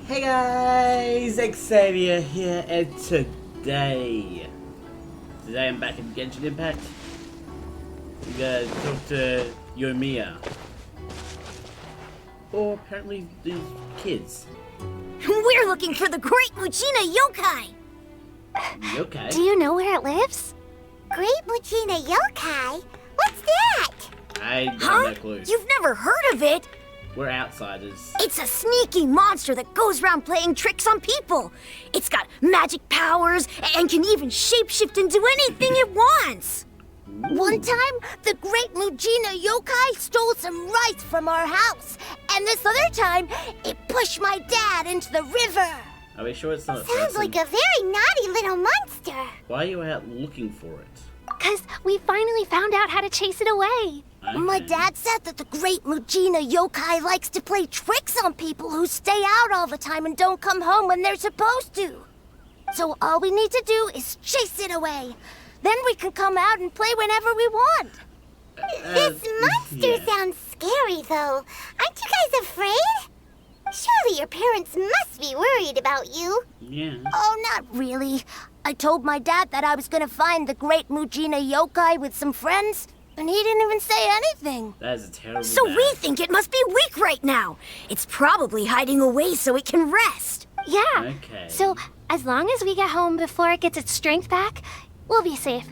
Hey guys, Xavier here, and today I'm back in Genshin Impact. We gotta talk to Yoimiya. Or apparently these kids. We're looking for the great Mujina yokai! Yokai? Do you know where it lives? Great Mujina yokai? What's that? I got no clue. You've never heard of it? We're outsiders. It's a sneaky monster that goes around playing tricks on people. It's got magic powers and can even shapeshift into anything it wants. One time, the great Mujina yokai stole some rice from our house. And this other time, it pushed my dad into the river. Are we sure it's not a Sounds person? like a very naughty little monster. Why are you out looking for it? Because we finally found out how to chase it away. Okay. My dad said that the great Mujina yokai likes to play tricks on people who stay out all the time and don't come home when they're supposed to. So all we need to do is chase it away. Then we can come out and play whenever we want. This monster sounds scary, though. Aren't you guys afraid? Surely your parents must be worried about you. Yeah. Oh, not really. I told my dad that I was gonna find the great Mujina yokai with some friends, and he didn't even say anything. That is a terrible So bad. we think it must be weak right now. It's probably hiding away so it can rest. Yeah. Okay. So as long as we get home before it gets its strength back, we'll be safe.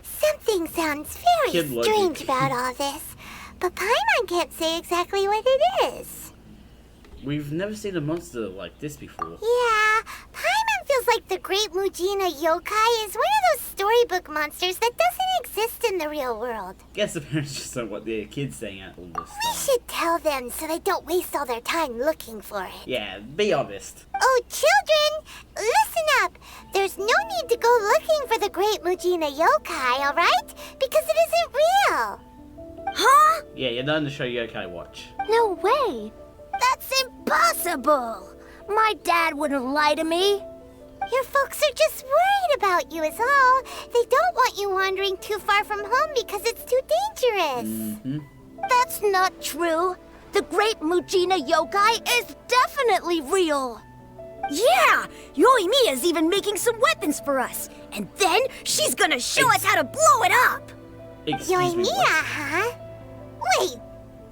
Something sounds very Kid logic. strange about all this, but Paimon can't say exactly what it is. We've never seen a monster like this before. Yeah, Paimon feels like the great Mujina yokai is one of those storybook monsters that doesn't exist in the real world. Guess the parents just don't want their kids staying out all this We time. should tell them so they don't waste all their time looking for it. Yeah, be honest. Oh, children, listen up. There's no need to go looking for the great Mujina yokai, all right? Because it isn't real. Huh? Yeah, you're not in the show Yokai Watch. No way. That's impossible. My dad wouldn't lie to me. Your folks are just worried about you is all. They don't want you wandering too far from home because it's too dangerous. Mm-hmm. That's not true. The great Mujina yokai is definitely real. Yeah! Yoimiya's even making some weapons for us. And then she's gonna show us how to blow it up. Excuse me, what? Huh? Wait,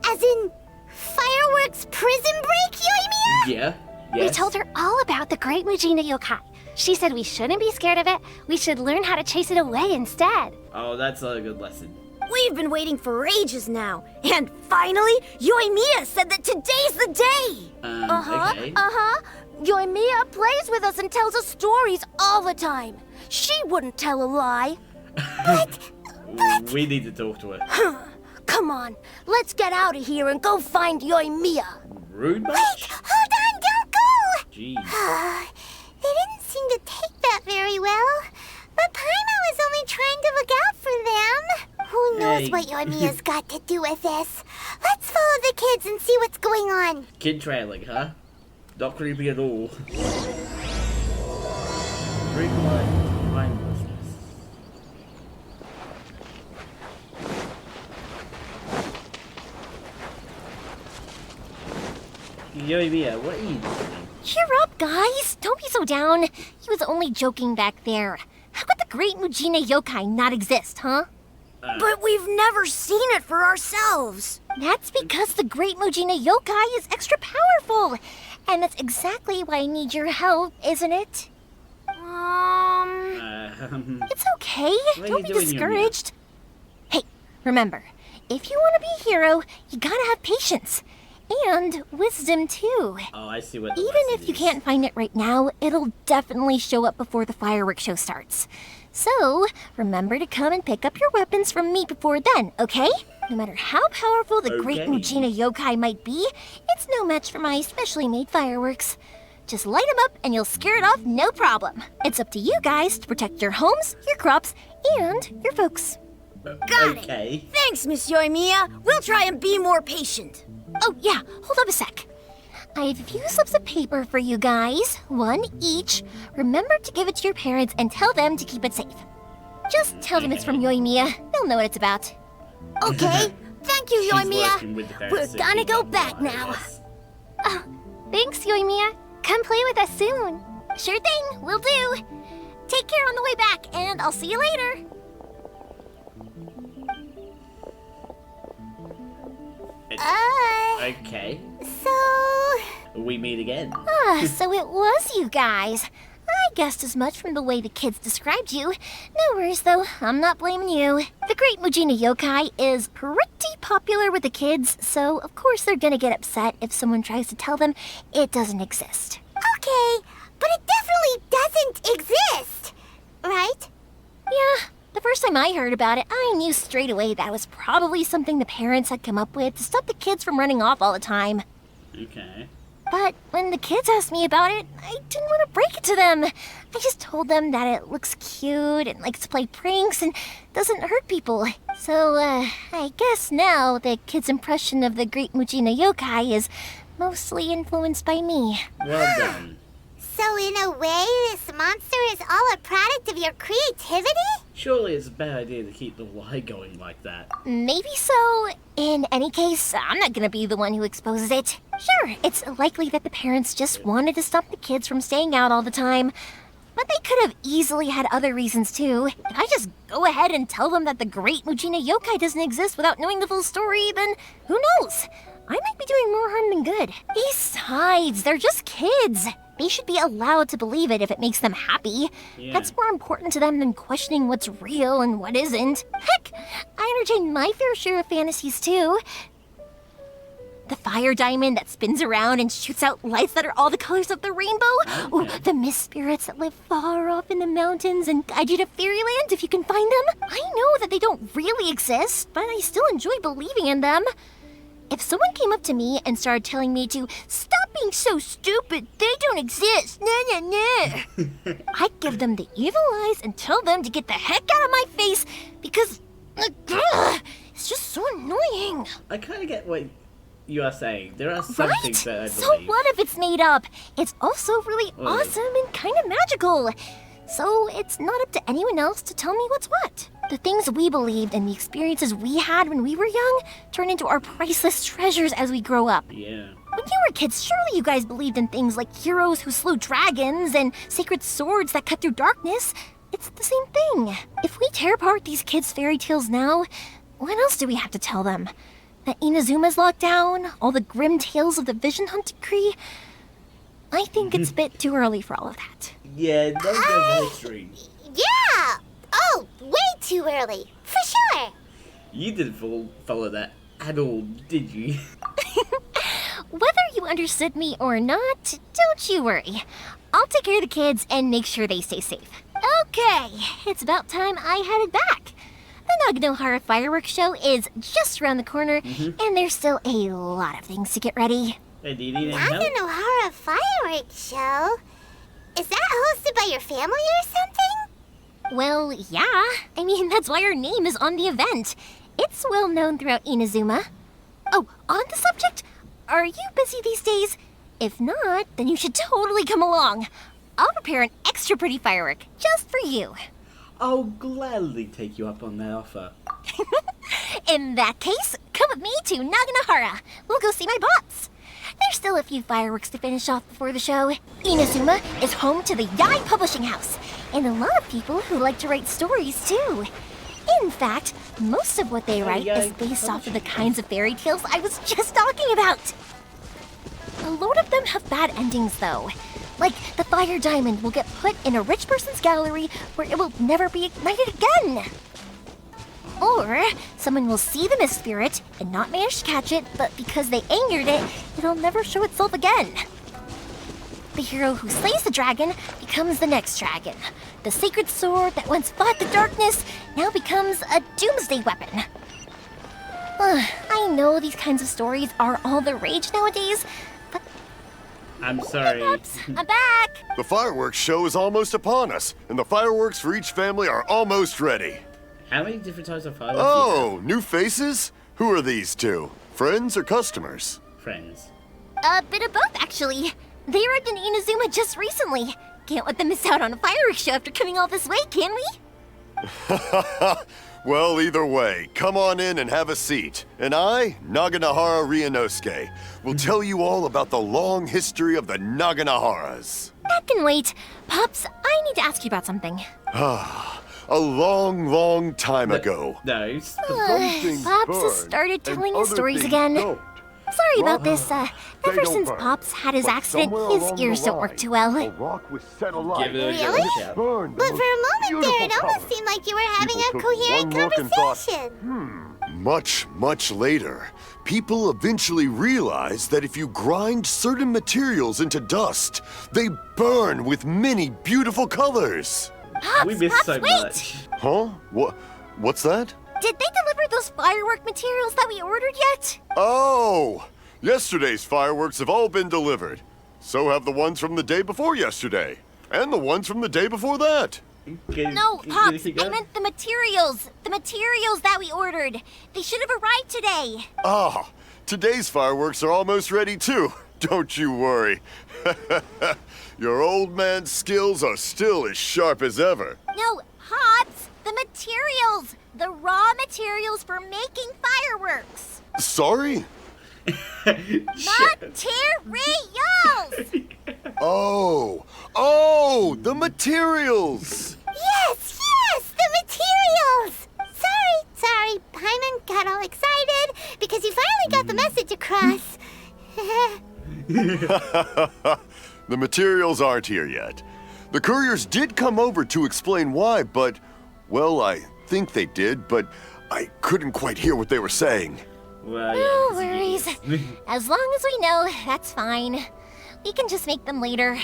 as in Firework's prison break, Yoimiya? Yeah, We yes. told her all about the great Mujina yokai. She said we shouldn't be scared of it. We should learn how to chase it away instead. Oh, that's not a good lesson. We've been waiting for ages now. And finally, Yoimiya said that today's the day. Okay. Yoimiya plays with us and tells us stories all the time. She wouldn't tell a lie. We need to talk to her. Come on, let's get out of here and go find Yoimiya. Rude much? Hold on, don't go! Jeez. They didn't seem to take that very well. But Paimon was only trying to look out for them. Who knows Hey. what Yoimiya's got to do with this? Let's follow the kids and see what's going on. Kid trailing, huh? Not creepy at all. Dreamlike mindlessness. Yoimiya, what are you doing? Cheer up, guys. Don't be so down. He was only joking back there. How could the great Mujina yokai not exist, huh? But we've never seen it for ourselves. That's because the great Mujina yokai is extra powerful. And that's exactly why I need your help, isn't it? It's okay. What are Don't you be doing, discouraged. Hey, remember, if you want to be a hero, you gotta have patience. And wisdom, too. Oh, I see what the Even lesson if you is. can't find it right now, it'll definitely show up before the fireworks show starts. So, remember to come and pick up your weapons from me before then, okay? No matter how powerful the great Okay. Mujina yokai might be, it's no match for my specially made fireworks. Just light them up and you'll scare it off no problem. It's up to you guys to protect your homes, your crops, and your folks. Got it. Okay. Thanks, Miss Yoimiya. We'll try and be more patient. Oh, yeah, hold up a sec. I have a few slips of paper for you guys, one each. Remember to give it to your parents and tell them to keep it safe. Just tell them it's from Yoimiya. They'll know what it's about. Okay, thank you, She's Yoimiya. working with the We're parents gonna to go keep back them alive, now. yes. Thanks, Yoimiya. Come play with us soon. Sure thing, will do. Take care on the way back, and I'll see you later. Okay. So... We meet again. So it was you guys. I guessed as much from the way the kids described you. No worries, though. I'm not blaming you. The Great Mujina Yokai is pretty popular with the kids, so of course they're gonna get upset if someone tries to tell them it doesn't exist. Okay, but it definitely doesn't exist, right? Yeah, the first time I heard about it, I knew straight away that was probably something the parents had come up with to stop the kids from running off all the time. Okay. But when the kids asked me about it, I didn't want to break it to them. I just told them that it looks cute and likes to play pranks and doesn't hurt people. So, I guess now the kids' impression of the Great Mujina Yokai is mostly influenced by me. Well done. So in a way, this monster is all a product of your creativity? Surely it's a bad idea to keep the lie going like that. Maybe so. In any case, I'm not gonna be the one who exposes it. Sure, it's likely that the parents just wanted to stop the kids from staying out all the time. But they could have easily had other reasons too. If I just go ahead and tell them that the Great Mujina Yokai doesn't exist without knowing the full story, then who knows? I might be doing more harm than good. Besides, they're just kids. They should be allowed to believe it if it makes them happy. Yeah. That's more important to them than questioning what's real and what isn't. Heck, I entertain my fair share of fantasies too. The fire diamond that spins around and shoots out lights that are all the colors of the rainbow. Ooh, the mist spirits that live far off in the mountains and guide you to fairyland if you can find them. I know that they don't really exist, but I still enjoy believing in them. If someone came up to me and started telling me to stop being so stupid, they don't exist, I'd give them the evil eyes and tell them to get the heck out of my face because it's just so annoying. I kind of get what you are saying. There are some Right? things that I believe. So what if it's made up? It's also really Well, awesome and kind of magical. So it's not up to anyone else to tell me what's what. The things we believed and the experiences we had when we were young turn into our priceless treasures as we grow up. Yeah. When you were kids, surely you guys believed in things like heroes who slew dragons and sacred swords that cut through darkness. It's the same thing. If we tear apart these kids' fairy tales now, what else do we have to tell them? That Inazuma's locked down? All the grim tales of the Vision Hunt decree? I think it's a bit too early for all of that. Yeah, don't go history. Yeah! Oh, way too early, for sure! You didn't follow that at all, did you? Whether you understood me or not, don't you worry. I'll take care of the kids and make sure they stay safe. Okay, it's about time I headed back. The Naganohara Firework Show is just around the corner, and there's still a lot of things to get ready. Hey, do you need any help? Naganohara Fireworks Show? Is that hosted by your family or something? Well, yeah. I mean, that's why our name is on the event. It's well known throughout Inazuma. Oh, on the subject, are you busy these days? If not, then you should totally come along. I'll prepare an extra pretty firework just for you. I'll gladly take you up on that offer. In that case, come with me to Naganohara. We'll go see my bots. There's still a few fireworks to finish off before the show. Inazuma is home to the Yai Publishing House, and a lot of people who like to write stories too. In fact, most of what they write Yai is based off of the kinds of fairy tales I was just talking about. A lot of them have bad endings though. Like, the fire diamond will get put in a rich person's gallery where it will never be ignited again. Or, someone will see the mist spirit and not manage to catch it, but because they angered it, it'll never show itself again. The hero who slays the dragon becomes the next dragon. The sacred sword that once fought the darkness now becomes a doomsday weapon. I know these kinds of stories are all the rage nowadays, but I'm sorry. oops, I'm back! The fireworks show is almost upon us, and the fireworks for each family are almost ready. How many different types of fireworks do you Oh, new faces? Who are these two? Friends or customers? have? Friends. A bit of both, actually. They arrived in Inazuma just recently. Can't let them miss out on a fireworks show after coming all this way, can we? Well, either way, come on in and have a seat. And I, Naganahara Ryunosuke, will tell you all about the long history of the Naganaharas. That can wait. Pops, I need to ask you about something. A long, long time ago. No. Pops has started telling his stories again. Sorry about this. Ever since Pops had his accident, his ears don't work too well. Give it a Really? shot. But for a moment there, it almost seemed like you were having a coherent conversation. Much, much later, people eventually realized that if you grind certain materials into dust, they burn with many beautiful colors. Pops, We missed Pops, so wait! much. Huh? What's that? Did they deliver those firework materials that we ordered yet? Oh! Yesterday's fireworks have all been delivered. So have the ones from the day before yesterday. And the ones from the day before that. No, Pops, I meant the materials. The materials that we ordered. They should have arrived today. Ah, today's fireworks are almost ready too. Don't you worry. Your old man's skills are still as sharp as ever. No, Pops, the materials. The raw materials for making fireworks. Sorry? Materials! Oh, the materials! Yes, the materials! Sorry, Paimon got all excited because he finally got the message across. The materials aren't here yet. The couriers did come over to explain why, but, well, I think they did, but I couldn't quite hear what they were saying. Well, No yeah, worries. As long as we know, that's fine. We can just make them later.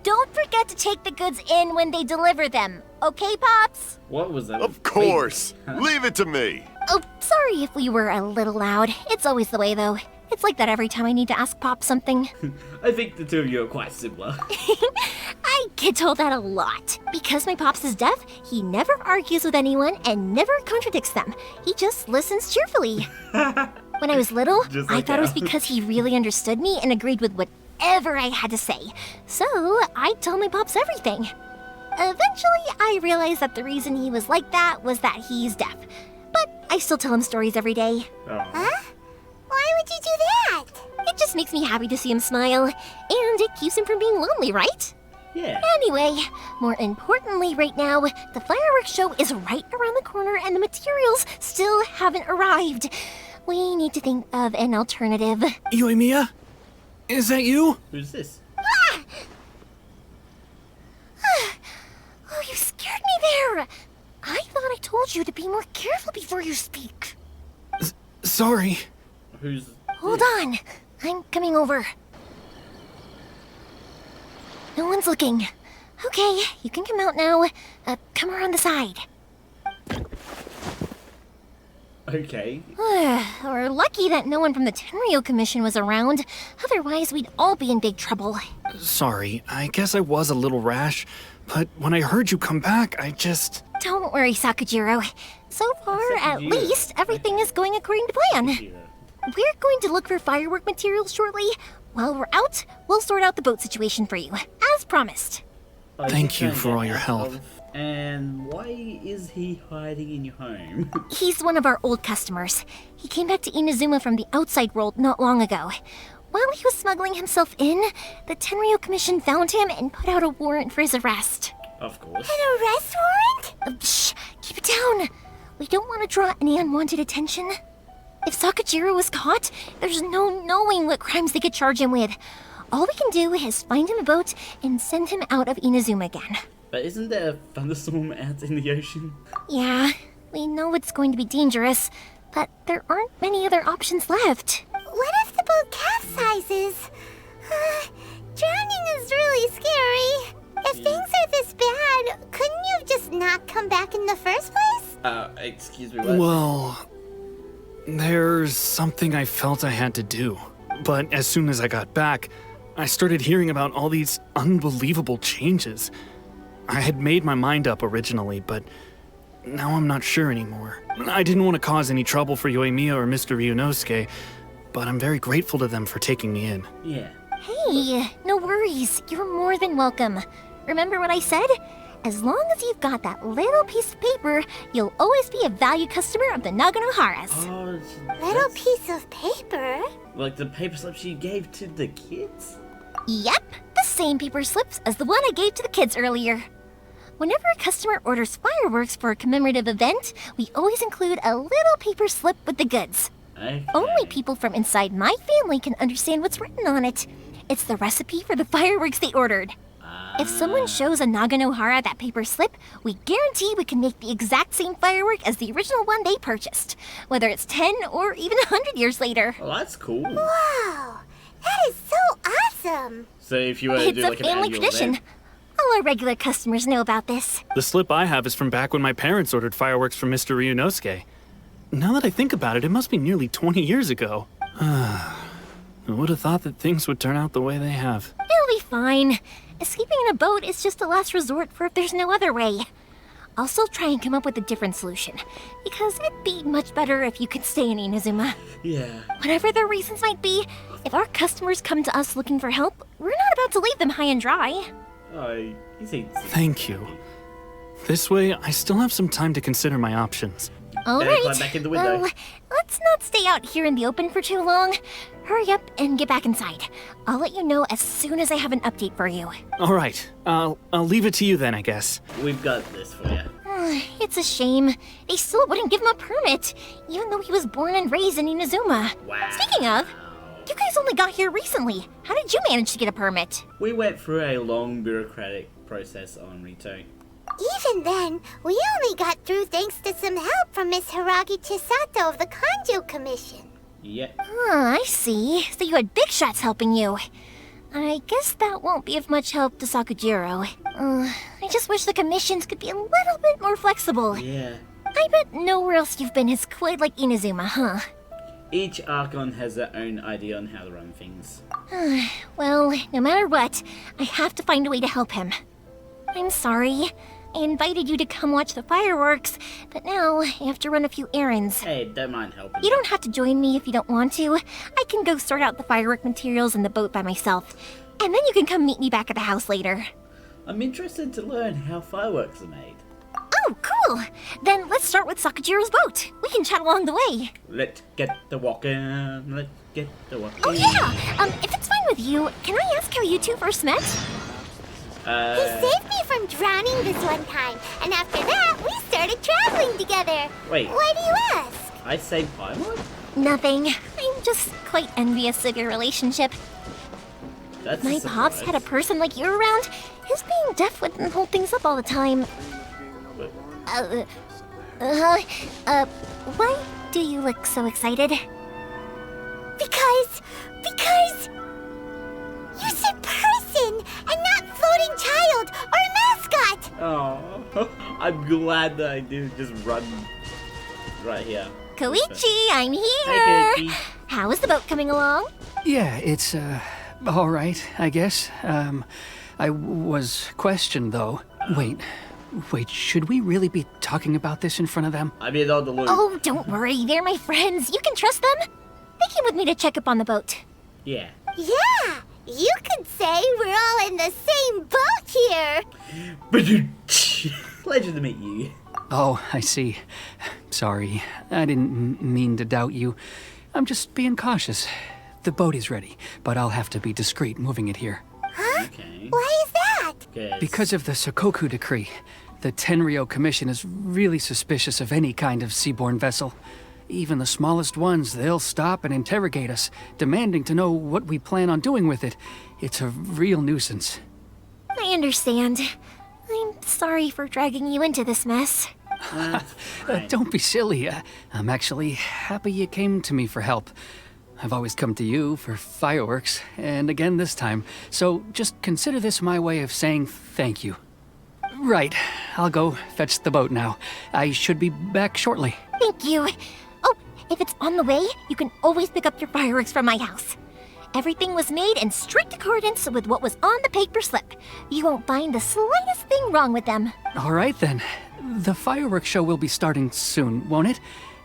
Don't forget to take the goods in when they deliver them. Okay, Pops? What was that? Of course! Leave it to me! Oh, sorry if we were a little loud. It's always the way, though. It's like that every time I need to ask Pop something. I think the two of you are quite similar. I get told that a lot. Because my Pops is deaf, he never argues with anyone and never contradicts them. He just listens cheerfully. When I was little, Just I like thought it was Al. because he really understood me and agreed with whatever I had to say. So I'd tell my Pops everything. Eventually, I realized that the reason he was like that was that he's deaf. But I still tell him stories every day. Oh. Why would you do that? It just makes me happy to see him smile, and it keeps him from being lonely, right? Yeah. Anyway, more importantly right now, the fireworks show is right around the corner and the materials still haven't arrived. We need to think of an alternative. Yoimiya? Is that you? Who's this? Oh, you scared me there! I thought I told you to be more careful before you speak. Sorry. Who's Hold this? on, I'm coming over. No one's looking. Okay, you can come out now. Come around the side. Okay. We're lucky that no one from the Tenryo Commission was around. Otherwise, we'd all be in big trouble. Sorry, I guess I was a little rash, but when I heard you come back, I just... Don't worry, Sakujiro. So far, at Sakujiro. least, everything is going according to plan. We're going to look for firework materials shortly. While we're out, we'll sort out the boat situation for you, as promised. Thank you for all your help. And why is he hiding in your home? He's one of our old customers. He came back to Inazuma from the outside world not long ago. While he was smuggling himself in, the Tenryo Commission found him and put out a warrant for his arrest. Of course. An arrest warrant? Shh, keep it down. We don't want to draw any unwanted attention. If Sakujiro was caught, there's no knowing what crimes they could charge him with. All we can do is find him a boat and send him out of Inazuma again. But isn't there a thunderstorm out in the ocean? Yeah, we know it's going to be dangerous, but there aren't many other options left. What if the boat capsizes? Drowning is really scary. If things are this bad, couldn't you have just not come back in the first place? Excuse me, what? Well, there's something I felt I had to do. But as soon as I got back, I started hearing about all these unbelievable changes. I had made my mind up originally, but now I'm not sure anymore. I didn't want to cause any trouble for Yoimiya or Mr. Ryunosuke, but I'm very grateful to them for taking me in. Yeah. Hey, no worries. You're more than welcome. Remember what I said? As long as you've got that little piece of paper, you'll always be a valued customer of the Naganohara's. Oh, Little that's piece of paper? like the paper slips you gave to the kids? Yep, the same paper slips as the one I gave to the kids earlier. Whenever a customer orders fireworks for a commemorative event, we always include a little paper slip with the goods. Okay. Only people from inside my family can understand what's written on it. It's the recipe for the fireworks they ordered. If someone shows a Naganohara that paper slip, we guarantee we can make the exact same firework as the original one they purchased, whether it's 10 or even 100 years later. Oh, that's cool. Wow, that is so awesome. So if you were to It's do a like an family annual tradition. event, All our regular customers know about this. The slip I have is from back when my parents ordered fireworks from Mr. Ryunosuke. Now that I think about it, it must be nearly 20 years ago. I would have thought that things would turn out the way they have. It'll be fine. Escaping in a boat is just a last resort for if there's no other way. I'll still try and come up with a different solution, because it'd be much better if you could stay in Inazuma. yeah. Whatever their reasons might be, if our customers come to us looking for help, we're not about to leave them high and dry. Oh, you seem Thank you. This way, I still have some time to consider my options. All Better right. climb back in the window. Well, let's not stay out here in the open for too long. Hurry up and get back inside. I'll let you know as soon as I have an update for you. All right, I'll leave it to you then, I guess. We've got this for you. It's a shame. They still wouldn't give him a permit, even though he was born and raised in Inazuma. Wow. Speaking of, you guys only got here recently. How did you manage to get a permit? We went through a long bureaucratic process on Rito. Even then, we only got through thanks to some help from Miss Hiragi Chisato of the Kanjo Commission. Yep. I see. So you had big shots helping you. I guess that won't be of much help to Sakujiro. I just wish the commissions could be a little bit more flexible. Yeah. I bet nowhere else you've been is quite like Inazuma, huh? Each Archon has their own idea on how to run things. Well, no matter what, I have to find a way to help him. I'm sorry. I invited you to come watch the fireworks, but now I have to run a few errands. Hey, don't mind helping. You don't have to join me if you don't want to. I can go sort out the firework materials in the boat by myself. And then you can come meet me back at the house later. I'm interested to learn how fireworks are made. Oh, cool! Then let's start with Sakujiro's boat. We can chat along the way. Let's get the walking. Let's get the walking. Oh yeah! If it's fine with you, can I ask how you two first met? He saved me from drowning this one time, and after that, we started traveling together. Wait. Why do you ask? I saved Firework? Nothing. I'm just quite envious of your relationship. That's My pops had a person like you around. His being deaf wouldn't hold things up all the time. Why do you look so excited? Because you said person and not floating child or mascot. Oh, I'm glad that I didn't just run right here. Koichi, I'm here! Hi, Koichi. How is the boat coming along? Yeah, it's, all right, I guess. I was questioned, though. Wait, should we really be talking about this in front of them? I'm in on the loop. Oh, don't worry, they're my friends. You can trust them. They came with me to check up on the boat. Yeah. Yeah, you could say we're all in the same boat here. Pleasure to meet you. Oh, I see. Sorry, I didn't mean to doubt you. I'm just being cautious. The boat is ready, but I'll have to be discreet moving it here. Okay. Why is that? Because of the Sokoku decree, the Tenryo Commission is really suspicious of any kind of seaborne vessel. Even the smallest ones, they'll stop and interrogate us, demanding to know what we plan on doing with it. It's a real nuisance. I understand. I'm sorry for dragging you into this mess. Don't be silly. I'm actually happy you came to me for help. I've always come to you for fireworks, and again this time. So just consider this my way of saying thank you. Right, I'll go fetch the boat now. I should be back shortly. Thank you. Oh, if it's on the way, you can always pick up your fireworks from my house. Everything was made in strict accordance with what was on the paper slip. You won't find the slightest thing wrong with them. All right then. The fireworks show will be starting soon, won't it?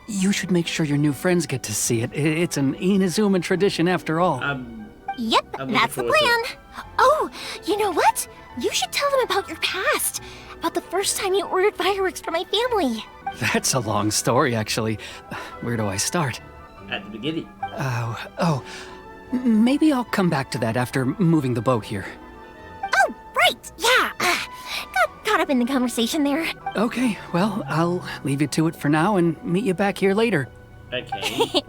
You should make sure your new friends get to see it. It's an Inazuma tradition after all. Yep, I'm looking that's the forward to plan. Oh, you know what? You should tell them about your past. About the first time you ordered fireworks for my family. That's a long story, actually. Where do I start? At the beginning. Maybe I'll come back to that after moving the boat here. Oh, right, yeah. Got caught up in the conversation there. Okay, well, I'll leave you to it for now and meet you back here later. Okay.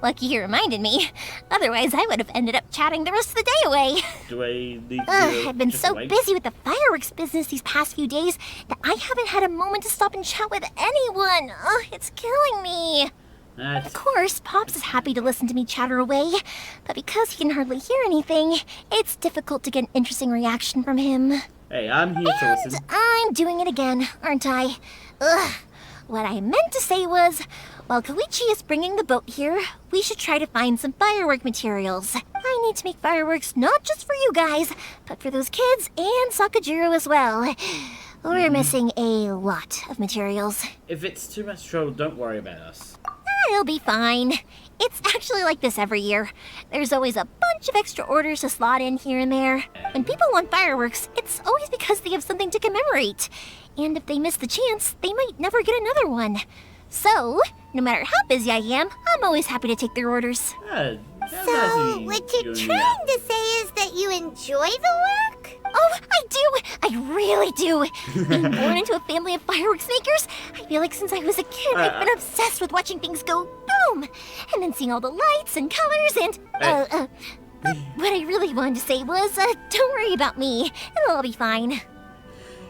Lucky you reminded me. Otherwise, I would have ended up chatting the rest of the day away. Do I need to I've been just so wait? busy with the fireworks business these past few days that I haven't had a moment to stop and chat with anyone. Ugh, it's killing me. That's Of course, Pops is happy to listen to me chatter away, but because he can hardly hear anything, it's difficult to get an interesting reaction from him. Hey, I'm here to And listen. I'm doing it again, aren't I? Ugh. What I meant to say was, while Koichi is bringing the boat here, we should try to find some firework materials. I need to make fireworks not just for you guys, but for those kids and Sakajiro as well. We're missing a lot of materials. If it's too much trouble, don't worry about us. It'll be fine. It's actually like this every year. There's always a bunch of extra orders to slot in here and there. When people want fireworks, it's always because they have something to commemorate. And if they miss the chance, they might never get another one. So, no matter how busy I am, I'm always happy to take their orders. That's nice of So, you, what you're Yoimiya. trying to say is that you enjoy the work? Oh, I do! I really do! Being born into a family of fireworks makers, I feel like since I was a kid, I've been obsessed with watching things go boom! And then seeing all the lights and colors and, but what I really wanted to say was, don't worry about me. It'll all be fine.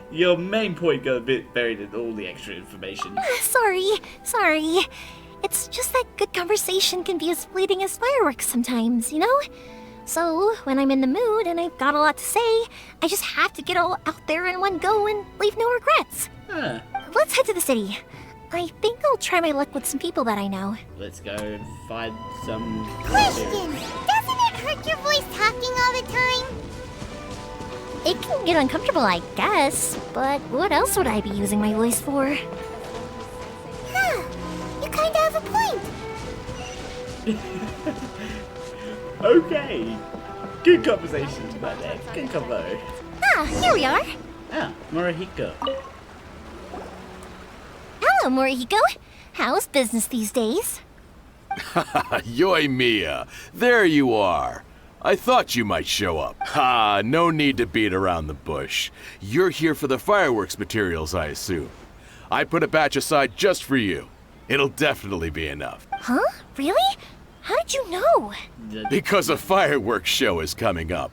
Your main point got a bit buried in all the extra information. Sorry. It's just that good conversation can be as fleeting as fireworks sometimes, you know? So, when I'm in the mood and I've got a lot to say, I just have to get all out there in one go and leave no regrets. Huh. Let's head to the city. I think I'll try my luck with some people that I know. Let's go and find some... Question! Doesn't it hurt your voice talking all the time? It can get uncomfortable, I guess, but what else would I be using my voice for? Huh. You kinda have a point. Okay. Good conversation tonight, there. Good convo. Ah, here we are. Ah, Morihiko. Hello, Morihiko. How's business these days? Yoimiya, there you are. I thought you might show up. Ha, no need to beat around the bush. You're here for the fireworks materials, I assume. I put a batch aside just for you. It'll definitely be enough. Huh? Really? How did you know? Because a fireworks show is coming up.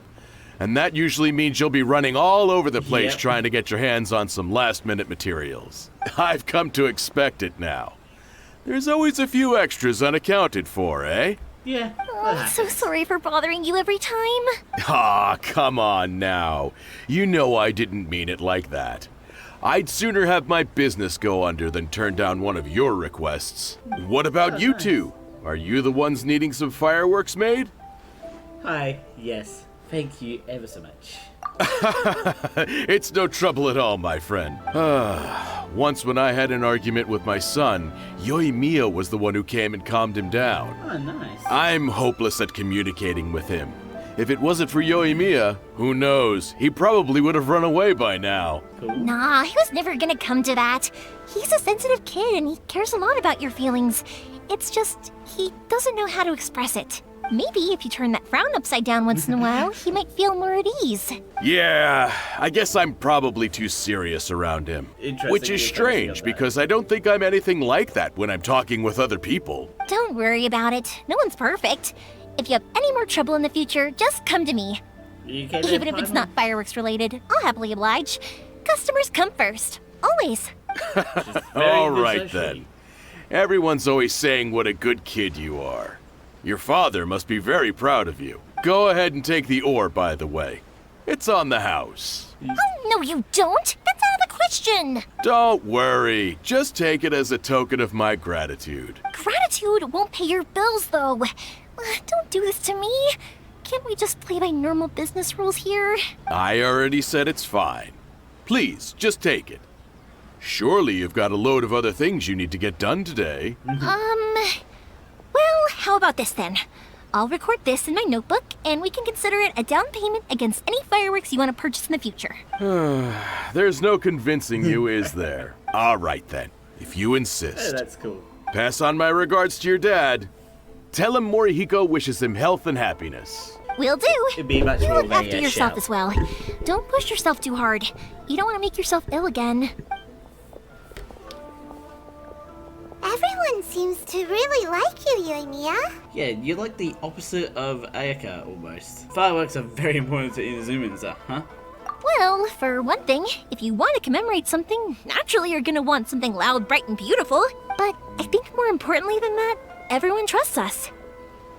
And that usually means you'll be running all over the place Yep. trying to get your hands on some last-minute materials. I've come to expect it now. There's always a few extras unaccounted for, eh? Yeah, Oh, I'm so sorry for bothering you every time. Ah, come on now. You know I didn't mean it like that. I'd sooner have my business go under than turn down one of your requests. What about you two? Are you the ones needing some fireworks made? Hi, yes. Thank you ever so much. It's no trouble at all, my friend. Once when I had an argument with my son, Yoimiya was the one who came and calmed him down. Oh, nice. I'm hopeless at communicating with him. If it wasn't for Yoimiya, who knows, he probably would have run away by now. Cool. Nah, he was never gonna come to that. He's a sensitive kid and he cares a lot about your feelings. It's just, he doesn't know how to express it. Maybe if you turn that frown upside down once in a while, he might feel more at ease. Yeah, I guess I'm probably too serious around him. Interesting Which is you kind of strange, feel that. because I don't think I'm anything like that when I'm talking with other people. Don't worry about it. No one's perfect. If you have any more trouble in the future, just come to me. You okay there, Even if it's Primal? not fireworks related, I'll happily oblige. Customers come first. Always. Very All good right socially. then. Everyone's always saying what a good kid you are. Your father must be very proud of you. Go ahead and take the ore, by the way. It's on the house. Oh, no, you don't. That's out of the question. Don't worry. Just take it as a token of my gratitude. Gratitude won't pay your bills, though. Don't do this to me. Can't we just play by normal business rules here? I already said it's fine. Please, just take it. Surely you've got a load of other things you need to get done today. Well, how about this then? I'll record this in my notebook, and we can consider it a down payment against any fireworks you want to purchase in the future. There's no convincing you, is there? All right then, if you insist. Hey, that's cool. Pass on my regards to your dad. Tell him Morihiko wishes him health and happiness. Will do. It'd be much You more look of a after yourself shout. as well. Don't push yourself too hard. You don't want to make yourself ill again. Everyone seems to really like you, Yoimiya. Yeah, you're like the opposite of Ayaka almost. Fireworks are very important to Inazumans, huh? Well, for one thing, if you want to commemorate something, naturally you're gonna want something loud, bright, and beautiful. But I think more importantly than that, everyone trusts us.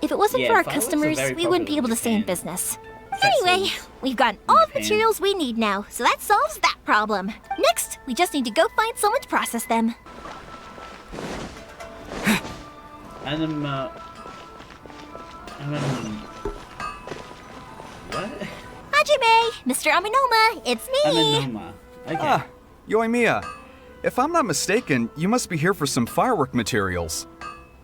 If it wasn't Yeah, for our fireworks are customers, very we wouldn't be able popular in to stay in Japan. business. Festivals Anyway, we've gotten all the Japan. materials we need now, so that solves that problem. Next, we just need to go find someone to process them. What? Hajime, Mr. Aminoma, it's me! Inazuma. Okay. Ah, Yoimiya. If I'm not mistaken, you must be here for some firework materials.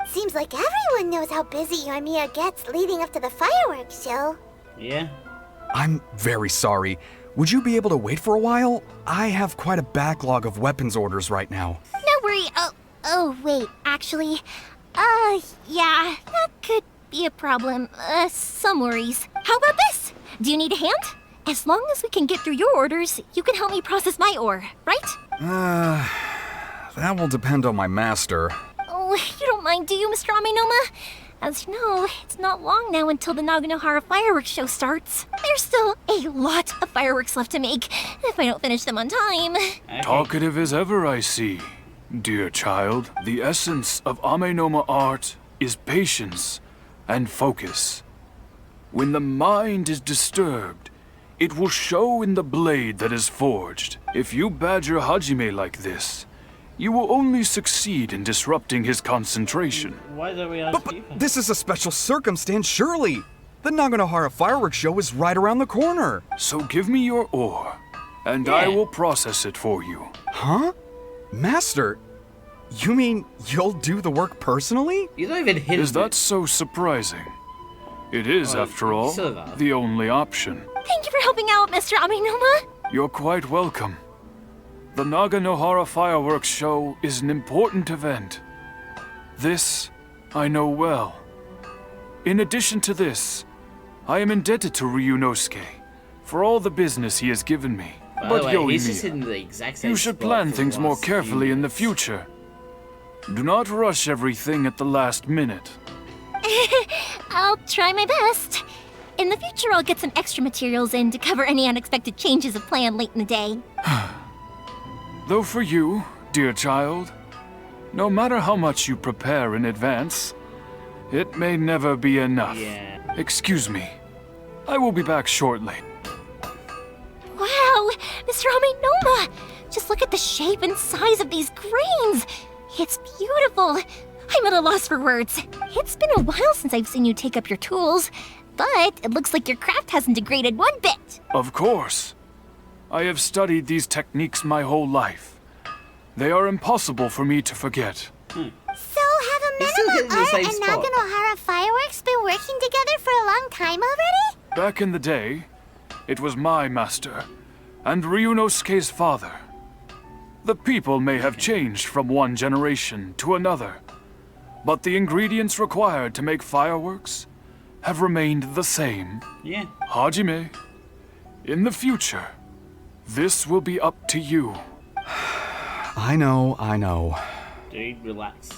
Seems like everyone knows how busy Yoimiya gets leading up to the fireworks show. Yeah. I'm very sorry. Would you be able to wait for a while? I have quite a backlog of weapons orders right now. No worry. Oh, wait, actually, yeah, that could be a problem. Some worries. How about this? Do you need a hand? As long as we can get through your orders, you can help me process my ore, right? That will depend on my master. Oh, you don't mind, do you, Mr. Aminoma? As you know, it's not long now until the Naganohara fireworks show starts. There's still a lot of fireworks left to make, if I don't finish them on time. Okay. Talkative as ever, I see. Dear child, the essence of Amenoma art is patience and focus. When the mind is disturbed, it will show in the blade that is forged. If you badger Hajime like this, you will only succeed in disrupting his concentration. Why don't we ask But you? this is a special circumstance, surely. The Naganohara fireworks show is right around the corner. So give me your ore, and I Yeah. will process it for you. Huh? Master? You mean you'll do the work personally? You don't even hint Is it. that so surprising? It is, Oh, after all, sort of. the only option. Thank you for helping out, Mr. Aminoma. You're quite welcome. The Naganohara Fireworks Show is an important event. This I know well. In addition to this, I am indebted to Ryunosuke for all the business he has given me. By But the way, he's just in Yoimiya, the exact same you should spot plan for things the more last few carefully in the minutes. future. Do not rush everything at the last minute. I'll try my best. In the future, I'll get some extra materials in to cover any unexpected changes of plan late in the day. Though for you, dear child, no matter how much you prepare in advance, it may never be enough. Yeah. Excuse me. I will be back shortly. Wow, Mr. Aminoma! Just look at the shape and size of these grains! It's beautiful! I'm at a loss for words. It's been a while since I've seen you take up your tools, but it looks like your craft hasn't degraded one bit. Of course. I have studied these techniques my whole life. They are impossible for me to forget. So have He's still Amenoma hitting the Art same and spot. Naganohara Fireworks been working together for a long time already? Back in the day, it was my master and Ryunosuke's father. The people may have changed from one generation to another, but the ingredients required to make fireworks have remained the same. Yeah. Hajime, in the future, this will be up to you. I know. Dude, relax.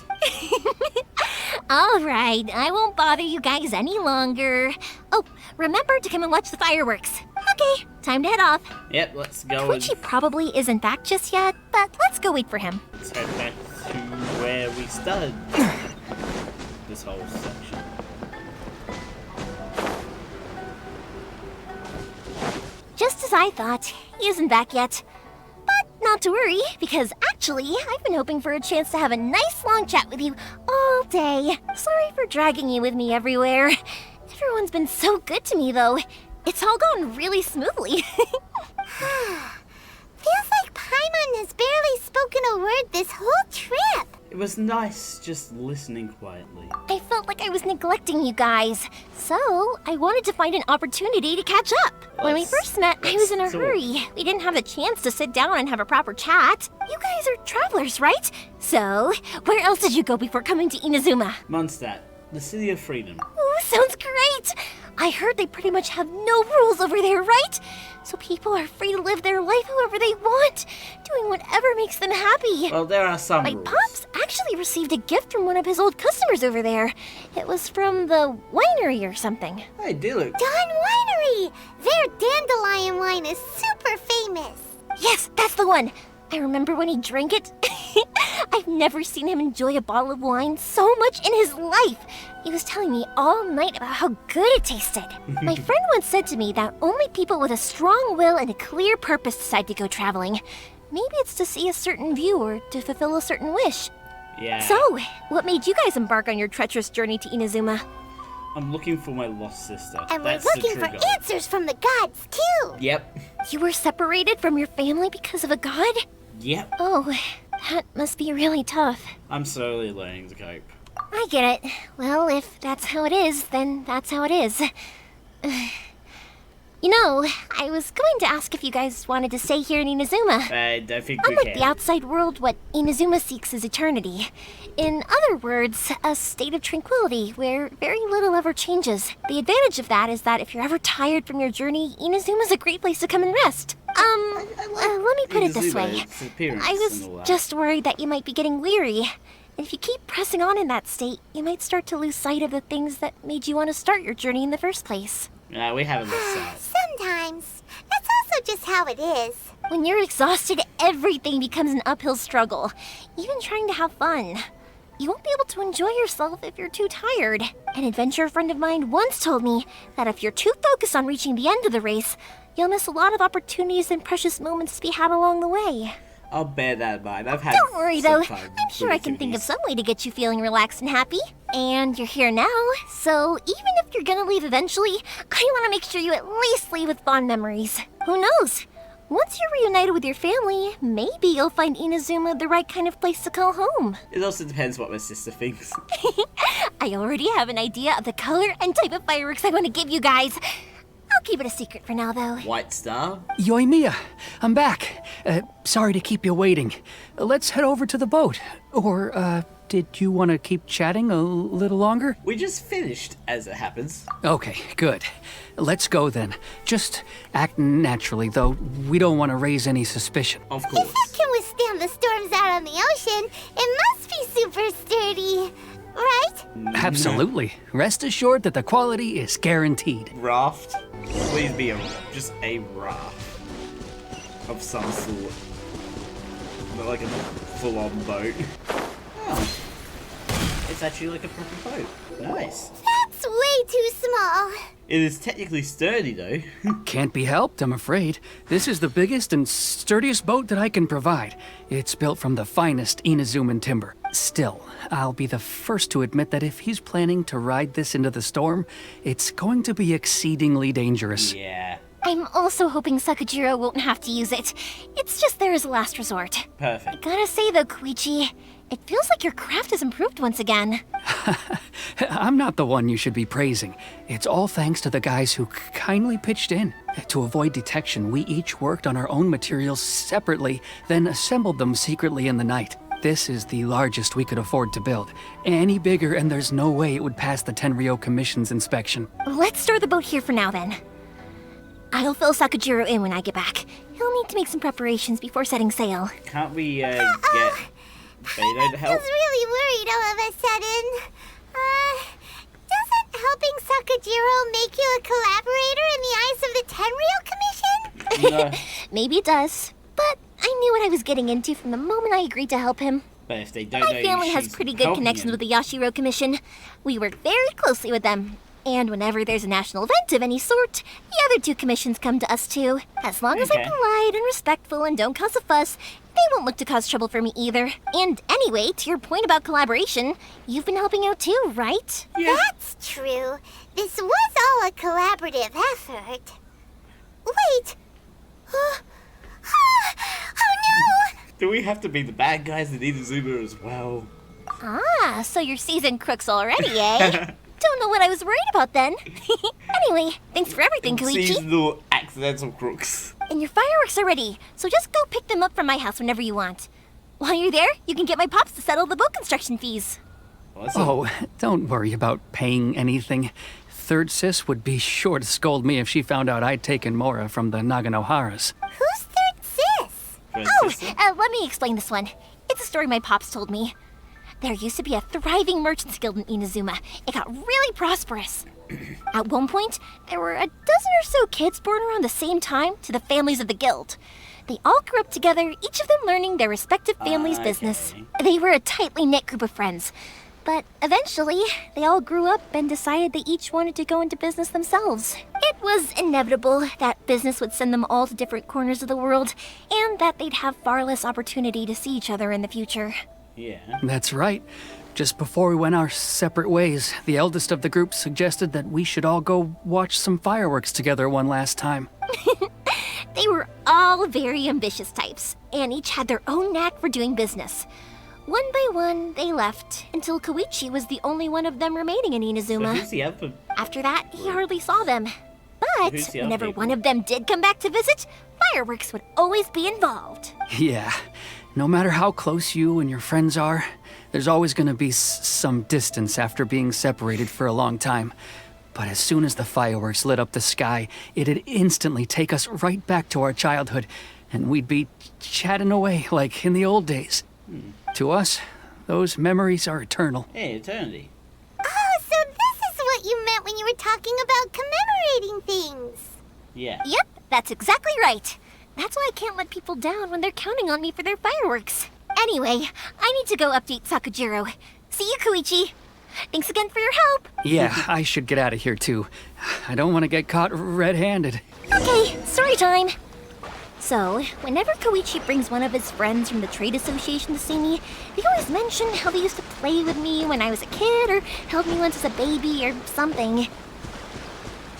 All right, I won't bother you guys any longer. Oh, remember to come and watch the fireworks. Okay, time to head off. Yep, let's go and Koichi probably isn't back just yet, but let's go wait for him. let's head back to where we started this whole section. Just as I thought, he isn't back yet. But not to worry, because actually, I've been hoping for a chance to have a nice long chat with you all day. Sorry for dragging you with me everywhere. Everyone's been so good to me, though. It's all gone really smoothly. Feels like Paimon has barely spoken a word this whole trip. It was nice just listening quietly. I felt like I was neglecting you guys, so I wanted to find an opportunity to catch up. When we first met, I was in a hurry. We didn't have a chance to sit down and have a proper chat. You guys are travelers, right? So, where else did you go before coming to Inazuma? Mondstadt, the City of Freedom. Ooh, sounds great! I heard they pretty much have no rules over there, right? So people are free to live their life however they want, doing whatever makes them happy. Well, there are some My rules. pops actually received a gift from one of his old customers over there. It was from the winery or something. Hey, Diluc. Dawn Winery! Their dandelion wine is super famous. Yes, that's the one. I remember when he drank it. I've never seen him enjoy a bottle of wine so much in his life. He was telling me all night about how good it tasted. My friend once said to me that only people with a strong will and a clear purpose decide to go traveling. Maybe it's to see a certain view or to fulfill a certain wish. Yeah. So, what made you guys embark on your treacherous journey to Inazuma? I'm looking for my lost sister. And That's we're the looking true for goal. answers from the gods, too. Yep. You were separated from your family because of a god? Yep. Oh, that must be really tough. I'm slowly learning to cope. I get it. Well, if that's how it is, then that's how it is. You know, I was going to ask if you guys wanted to stay here in Inazuma. I don't think we Unlike can. the outside world, what Inazuma seeks is eternity. In other words, a state of tranquility where very little ever changes. The advantage of that is that if you're ever tired from your journey, Inazuma's a great place to come and rest. Let me put it this way. Its appearance I and was all that. just worried that you might be getting weary. And if you keep pressing on in that state, you might start to lose sight of the things that made you want to start your journey in the first place. We haven't lost sight. Sometimes. That's also just how it is. When you're exhausted, everything becomes an uphill struggle, even trying to have fun. You won't be able to enjoy yourself if you're too tired. An adventurer friend of mine once told me that if you're too focused on reaching the end of the race, you'll miss a lot of opportunities and precious moments to be had along the way. I'll bear that in mind. I've had. Don't worry though, some fun I'm sure I can think of activities. some way to get you feeling relaxed and happy. And you're here now, so even if you're gonna leave eventually, I want to make sure you at least leave with fond memories. Who knows? Once you're reunited with your family, maybe you'll find Inazuma the right kind of place to call home. It also depends what my sister thinks. I already have an idea of the color and type of fireworks I want to give you guys. I'll keep it a secret for now, though. White Star? Yoimiya, I'm back. Sorry to keep you waiting. Let's head over to the boat. Or, did you want to keep chatting a little longer? We just finished, as it happens. Okay, good. Let's go then. Just act naturally, though. We don't want to raise any suspicion. Of If course. it can withstand the storms out on the ocean, it must be super sturdy. Right? Absolutely. Rest assured that the quality is guaranteed. Raft? Please be just a raft of some sort. Not like a full-on boat. Oh. It's actually like a proper boat. Nice. That's way too small. It is technically sturdy though. Can't be helped, I'm afraid. This is the biggest and sturdiest boat that I can provide. It's built from the finest Inazuman timber. Still, I'll be the first to admit that if he's planning to ride this into the storm, it's going to be exceedingly dangerous. Yeah. I'm also hoping Sakajiro won't have to use it. It's just there as a last resort. Perfect. Gotta say though, Koichi, it feels like your craft has improved once again. I'm not the one you should be praising. It's all thanks to the guys who kindly pitched in. To avoid detection, we each worked on our own materials separately, then assembled them secretly in the night. This is the largest we could afford to build. Any bigger and there's no way it would pass the Tenryou Commission's inspection. Let's store the boat here for now then. I'll fill Sakajiro in when I get back. He'll need to make some preparations before setting sail. Can't we get Beto to help? I was really worried all of a sudden. Doesn't helping Sakajiro make you a collaborator in the eyes of the Tenryou Commission? No. Maybe it does, but I knew what I was getting into from the moment I agreed to help him. But if they don't know My family has she's pretty good helping connections him- with the Yashiro Commission. We work very closely with them. And whenever there's a national event of any sort, the other two commissions come to us too. As long as I'm Okay. polite and respectful and don't cause a fuss, they won't look to cause trouble for me either. And anyway, to your point about collaboration, you've been helping out too, right? Yeah. That's true. This was all a collaborative effort. Wait. Oh no! Do we have to be the bad guys in Inazuma as well? Ah, so you're seasoned crooks already, eh? Don't know what I was worried about then. Anyway, thanks for everything, Koichi. Seasonal accidental crooks. And your fireworks are ready, so just go pick them up from my house whenever you want. While you're there, you can get my pops to settle the boat construction fees. Oh, don't worry about paying anything. Third Sis would be sure to scold me if she found out I'd taken Mora from the Naganoharas. Who's Third Sis? Let me explain this one. It's a story my pops told me. There used to be a thriving merchants guild in Inazuma. It got really prosperous. At one point, there were a dozen or so kids born around the same time to the families of the guild. They all grew up together, each of them learning their respective family's business. They were a tightly knit group of friends. But eventually, they all grew up and decided they each wanted to go into business themselves. It was inevitable that business would send them all to different corners of the world, and that they'd have far less opportunity to see each other in the future. Yeah. That's right. Just before we went our separate ways, the eldest of the group suggested that we should all go watch some fireworks together one last time. They were all very ambitious types, and each had their own knack for doing business. One by one, they left, until Koichi was the only one of them remaining in Inazuma. Who's the other? After that, he hardly saw them. But Who's the other whenever people? one of them did come back to visit, fireworks would always be involved. Yeah. No matter how close you and your friends are, there's always going to be some distance after being separated for a long time. But as soon as the fireworks lit up the sky, it'd instantly take us right back to our childhood, and we'd be chatting away like in the old days. To us, those memories are eternal. Hey, eternity. Oh, so this is what you meant when you were talking about commemorating things. Yeah. Yep, that's exactly right. That's why I can't let people down when they're counting on me for their fireworks. Anyway, I need to go update Sakujiro. See you, Koichi. Thanks again for your help. Yeah, I should get out of here too. I don't want to get caught red-handed. Okay, story time. So, whenever Koichi brings one of his friends from the trade association to see me, they always mention how they used to play with me when I was a kid or held me once as a baby or something.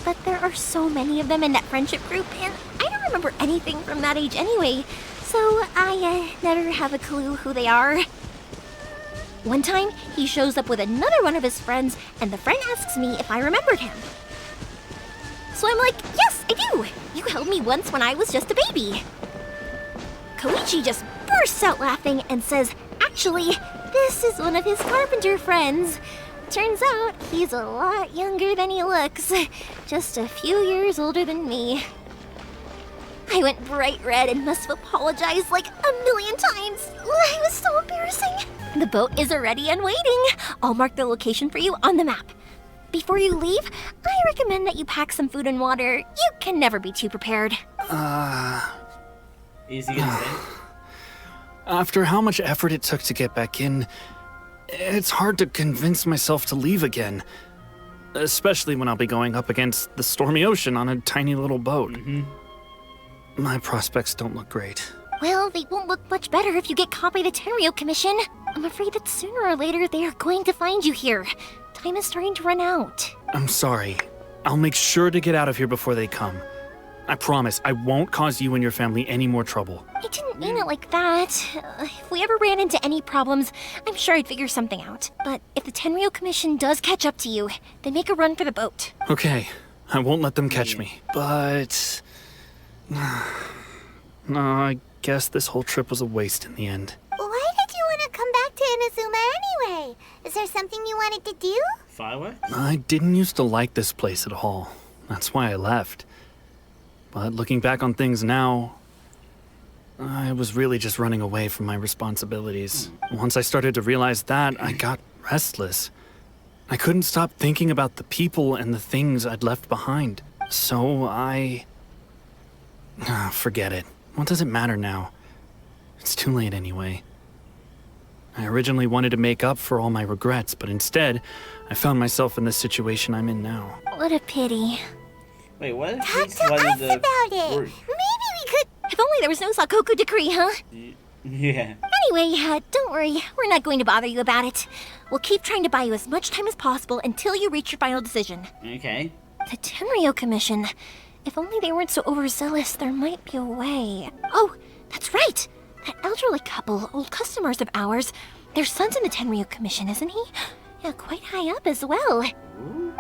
But there are so many of them in that friendship group, and I don't remember anything from that age anyway, so I never have a clue who they are. One time, he shows up with another one of his friends, and the friend asks me if I remembered him. So I'm like, yes, I do! You held me once when I was just a baby. Koichi just bursts out laughing and says, actually, this is one of his carpenter friends. Turns out, he's a lot younger than he looks. Just a few years older than me. I went bright red and must have apologized like a million times. It was so embarrassing. The boat is ready and waiting. I'll mark the location for you on the map. Before you leave, I recommend that you pack some food and water. You can never be too prepared. Is he gonna say? After how much effort it took to get back in, it's hard to convince myself to leave again. Especially when I'll be going up against the stormy ocean on a tiny little boat. My prospects don't look great. Well, they won't look much better if you get caught by the Tenryou Commission. I'm afraid that sooner or later they are going to find you here. Time is starting to run out. I'm sorry. I'll make sure to get out of here before they come. I promise I won't cause you and your family any more trouble. I didn't mean it like that. If we ever ran into any problems, I'm sure I'd figure something out. But if the Tenryou Commission does catch up to you, then make a run for the boat. Okay, I won't let them catch me. But... no, I guess this whole trip was a waste in the end. Why did you want to come back to Inazuma anyway? Is there something you wanted to do? Firework? I didn't used to like this place at all. That's why I left. But looking back on things now, I was really just running away from my responsibilities. Once I started to realize that, I got restless. I couldn't stop thinking about the people and the things I'd left behind. So forget it. What does it matter now? It's too late anyway. I originally wanted to make up for all my regrets, but instead, I found myself in the situation I'm in now. What a pity. Wait, what if Talk he's to one of us the about it. group? Maybe we could... If only there was no Sakoku decree, huh? Yeah. Anyway, don't worry. We're not going to bother you about it. We'll keep trying to buy you as much time as possible until you reach your final decision. Okay. The Tenryou Commission. If only they weren't so overzealous, there might be a way. Oh, that's right! That elderly couple, old customers of ours, Their son's in the Tenryu Commission, isn't he? Yeah, quite high up as well.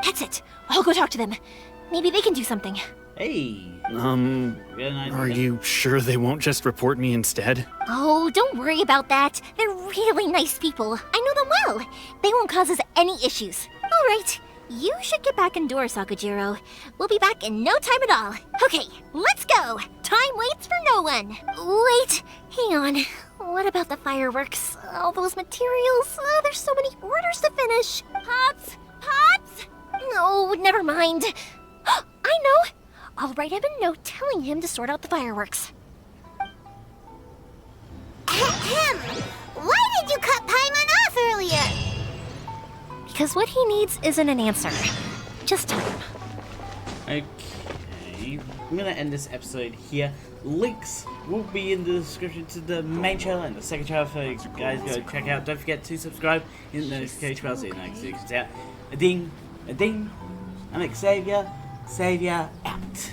That's it. I'll go talk to them. Maybe they can do something. Hey. Are you sure they won't just report me instead? Oh, don't worry about that. They're really nice people. I know them well. They won't cause us any issues. All right. You should get back indoors, Sakujiro. We'll be back in no time at all. Okay, let's go. Time waits for no one. Wait, hang on. What about the fireworks? All those materials? There's so many orders to finish. Pops? Pops? No, never mind. I know. I'll write him a note telling him to sort out the fireworks. Ahem! Why did you cut Paimon off earlier? Because what he needs isn't an answer. Just time. Okay. I'm gonna end this episode here. Links will be in the description to the main channel and the second channel for you guys go check out. Don't forget to subscribe, hit the notification bell so you know next week comes out. A ding, a ding. I'm Xavier. Savior out.